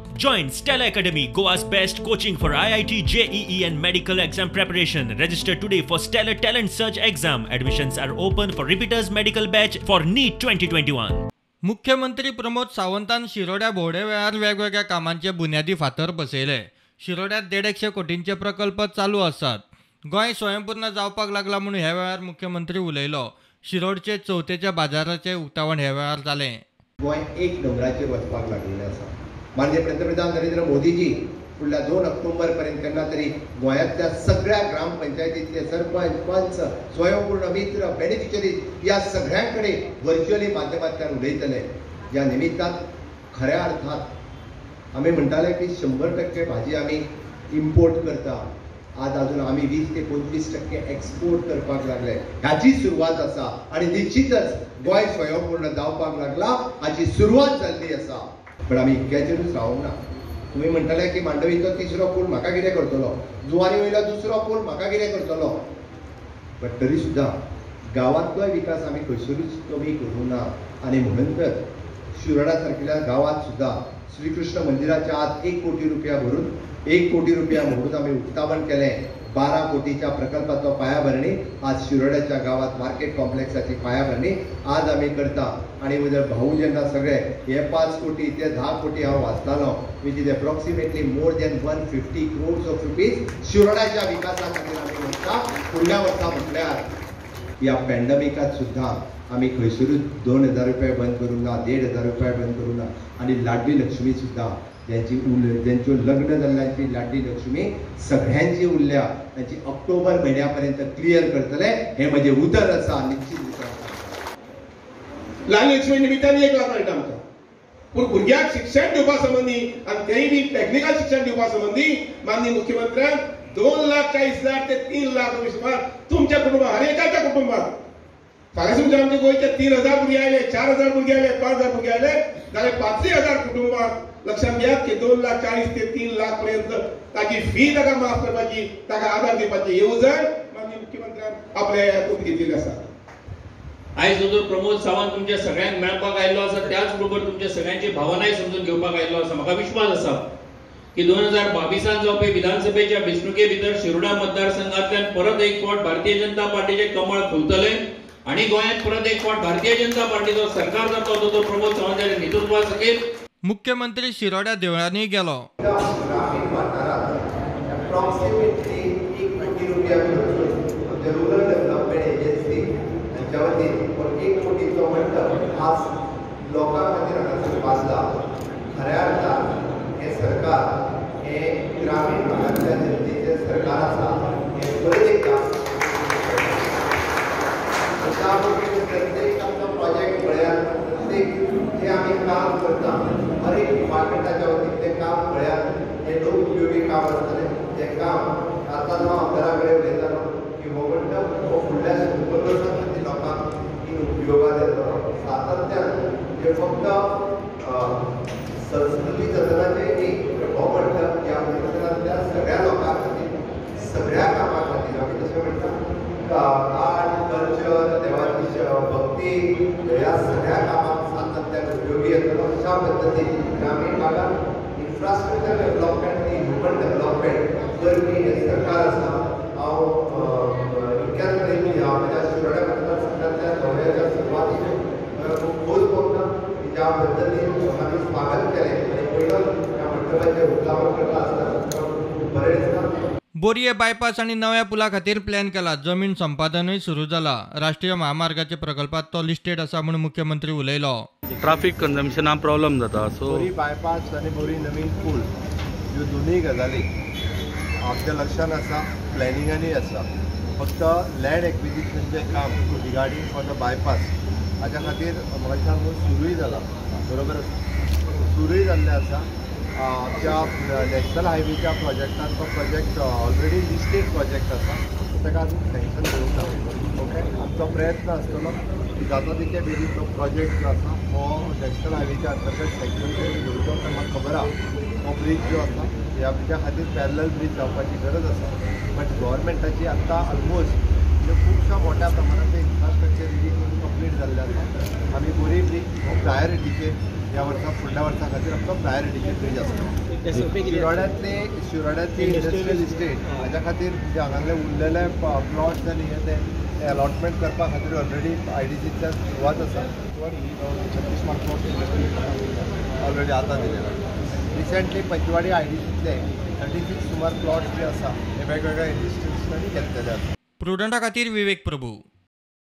Join Stella Academy, Goa's best coaching for IIT, JEE and medical exam preparation. Register today for Stellar Talent Search exam. Admissions are open for repeaters medical batch for NEET 2021. मुख्यमंत्री प्रमोद सावंतान शिरोड्या भोवड्या वेळार वेगवेगळ्या कामांचे बुन्यादी फातर बसयले. शिरोड्यात 150 कोटींचे प्रकल्प चालू आसात. गोंय स्वयंपूर्ण जावपाक लागला म्हणून ह्या वेळार मुख्यमंत्री उलयलो. शिरोडचे चवथेच्या बाजाराचे उक्तावण ह्या वेळार जालें. गोंय एक दोंगराचेर वचपाक लागलेलें आसा. माननीय पंतप्रधान नरेंद्र मोदीजी फुडल्या 2 ऑक्टोबर पर्यंत केन्ना तरी गोंयांतल्या सगळ्या ग्रामपंचायतींतले सरपंच, पंच, स्वयंपूर्ण मित्र, बेनिफिशरीज या सगळ्यांकडे व्हर्च्युअली माध्यमांतल्यान उलयतले. ह्या निमित्तान खऱ्या अर्थात आमी म्हणटाले की 100% भाजी आमी इम्पोर्ट करता. आज अजून आमी 20 ते 25% एक्सपोर्ट करपाक लागले. ह्याची सुरवात आसा आणि निश्चितच गोंय स्वयंपूर्ण जावपाक लागला हाची सुरवात जाल्ली आसा. पण आमी इतक्याचेरूच रावूंक ना. तुम्ही म्हणटाले की मांडवीचो 3रो पूल म्हाका कितें करतलो, जुवारी वयलो 2रो पूल म्हाका कितें करतलो. पण तरी सुद्धा गांवांतलोय विकास आमी खंयसरूच कमी करूं ना. आणि म्हणून तर शिरोडा सारकिल्या गांवांत सुद्धा श्रीकृष्ण मंदिराच्या आत 1 कोटी रुपया भरून 1 कोटी रुपया मोडून आमी उक्तावण केलें. 12 कोटीच्या प्रकल्पाचो पायाभरणी आज शिरोड्याच्या गावात मार्केट कॉम्प्लेक्साची पायाभरणी आज आमी करता. आणि म्हजे भाऊ जेन्ना सगळे हे 5 कोटी ते 10 कोटी हांव वाचतालो, which is approximately more than 150 crores of rupees शिरोड्याच्या विकासा खातीर आमी म्हणटा. फुडल्या वर्सा म्हटल्यार ह्या पॅन्डेमिकात सुद्धा आमी खंयसरूच 2000 रुपया बंद करूं ना, 1500 रुपया बंद करूं ना. आणि लाडली लक्ष्मी सुद्धा ज्यांच्यो लग्न जाल्ल्यांची लाडली लक्ष्मी सगळ्यांची उरल्या त्यांची ऑक्टोबर महिन्यापर्यंत क्लियर करतले. हे म्हणजे उतर आसा, निश्चित उतर आसा. लाडली लक्ष्मी निमित्तान 1 लाख मेळटा आमकां. पूण भुरग्यांक शिक्षण दिवपा संबंधी आणि तेय बी टेक्निकल शिक्षण दिवपा संबंधी माननीय मुख्यमंत्र्यान 2,40,000 ते 3 लाख रुपये सुमार तुमच्या कुटुंबात, हर एकाच्या कुटुंबात फाल्यां सुद्दां आमचे गोंयचे 3,000 भुरगे आयले, 4,000 भुरगे आयले, 5,000 भुरगे आयले जाल्यार 5,000 कुटुंबात लक्षात घ्या की 2,40,000 ते 3 लाख पर्यंत ताची फी ताका माफ करपाची, ताका आधार दिवपाची येवजण माननीय मुख्यमंत्र्यान आपल्या हातूंत घेतिल्ली आसा. आयज जो प्रमोद सावंत तुमच्या सगळ्यांक मेळपाक आयिल्लो आसा, त्याच बरोबर तुमच्या सगळ्यांची भावनाय समजून घेवपाक आयिल्लो आसा. म्हाका विश्वास आसा की 2022 जावपी विधानसभेच्या वेंचणुके भितर शिरोडा मतदारसंघांतल्यान परत एक फावट भारतीय जनता पार्टीचे कमळ फुलतले आणि गोंयांत परत एक फावट भारतीय जनता पार्टीचो सरकार जातलो. तो प्रमोद सावंताच्या नेतृत्वा सकयल मुख्यमंत्री शिरोड्या देवळांनी गेलो. ग्रामीण वाठारांत अप्रॉक्सिमेटली 1 कोटी रुपया भरून रुरल डेव्हलपमेंट एजन्सी हांच्या वतीन 1 कोटीचो मंडप आज लोकां खातीर हांगासर बांदला. खऱ्या अर्थान हे सरकार हे ग्रामीण भागांतल्या जनतेचें सरकार आसा. हे बरें काम प्रत्येक आमचो प्रोजेक्ट म्हळ्यार प्रत्येक जे आमी काम करता हर एक डिपार्टमेंटाच्या वतीन तें काम म्हळ्यार हे लोक उपयोगी काम आसतलें. तें काम आतां हांव आमदारा कडेन उलयतालो की हो मंडप हो फुडल्या 100 वर्सां खातीर लोकांक उपयोगाक येतलो. सातत्यान हे फक्त संस्कृती जतनाचें एक हो मंडप ह्या परिसरांतल्या सगळ्या लोकां खातीर, सगळ्या कामां खातीर आमी तशें म्हणटा आर्ट, कल्चर, देवाची भक्ती ह्या सगळ्या कामांक सातत्यान उपयोगी येतलो. अशा पद्दतीन ग्रामीण भागात इन्फ्रास्ट्रक्चर डेव्हलपमेंट, ह्युमन डेव्हलपमेंट करपी हे सरकार आसा. हांव इतक्याच कडेन म्हज्या शिरोड्या मतदारसंघांतल्या दौऱ्याच्या सुरवातीक खूब खोस भोगता की ज्या पद्दतीन आमी स्वागत केलें आनी पयलो ह्या मंडपाचें उक्तावण करता आसतना खूब बरें दिसता. बोरये बायपास आणि नव्या पुला खातीर प्लॅन केला. जमीन संपादनय सुरू जाला. राष्ट्रीय महामार्गाच्या प्रकल्पात तो लिस्टेड आसा म्हणून मुख्यमंत्री उलयलो. ट्राफिक कंजम्पशना प्रॉब्लेम जाता. सो बोरी बायपास आणि बोरी नवीन पूल ह्यो दोनूय गजाली आमच्या लक्षात आसा, प्लॅनिंगानूय आसा. फक्त लँड एक्विजिशनचें काम रिगार्डींग फॉर द बायपास हाच्या खातीर म्हाका सांगून सुरूय जाला. बरोबर आसा, सुरूय जाल्लें आसा. आमच्या नॅशनल हायवेच्या प्रोजेक्टान तो प्रोजेक्ट ऑलरेडी लिस्टेड प्रोजेक्ट आसा, ताका अजून सँक्शन घेवंक ना. ओके, आमचो प्रयत्न आसतलो की जाता तितके बेगीन तो प्रोजेक्ट जो आसा हो नॅशनल हायवेच्या अंतर्गत सँक्शन करून घेवचो. तर म्हाका खबर आहा हो ब्रीज जो आसा ह्या ब्रिजा खातीर पॅरलल ब्रीज जावपाची गरज आसा. बट गव्हर्मेंटाची आत्तां ऑलमोस्ट खुबशा मोठ्या प्रमाणात इन्फ्रास्ट्रक्चर रिली करून कंप्लीट जाल्लें आसा. आमी बोरी ब्रीज हो प्रायोरिटीचेर ह्या वर्सा फुडल्या वर्सा खातीर आमकां प्रायोरिटीचेर ब्रीज आसता. शिरोड्यातली इंडस्ट्रियल इस्टेट हाच्या खातीर जे हांगासले उरलेले प्लॉट्स आनी हे ते अलॉटमेंट करपा खातीर ऑलरेडी IDCतल्यान सुरवात आसा. ऑलरेडी आतां दिलेला. रिसेंटली पंचवाडी IDCतले 36 सुमार प्लॉट्स जे आसा हे वेगवेगळ्या इंडस्ट्रीजनी घेतलेले आसा. प्रुडंटा खातीर विवेक प्रभू.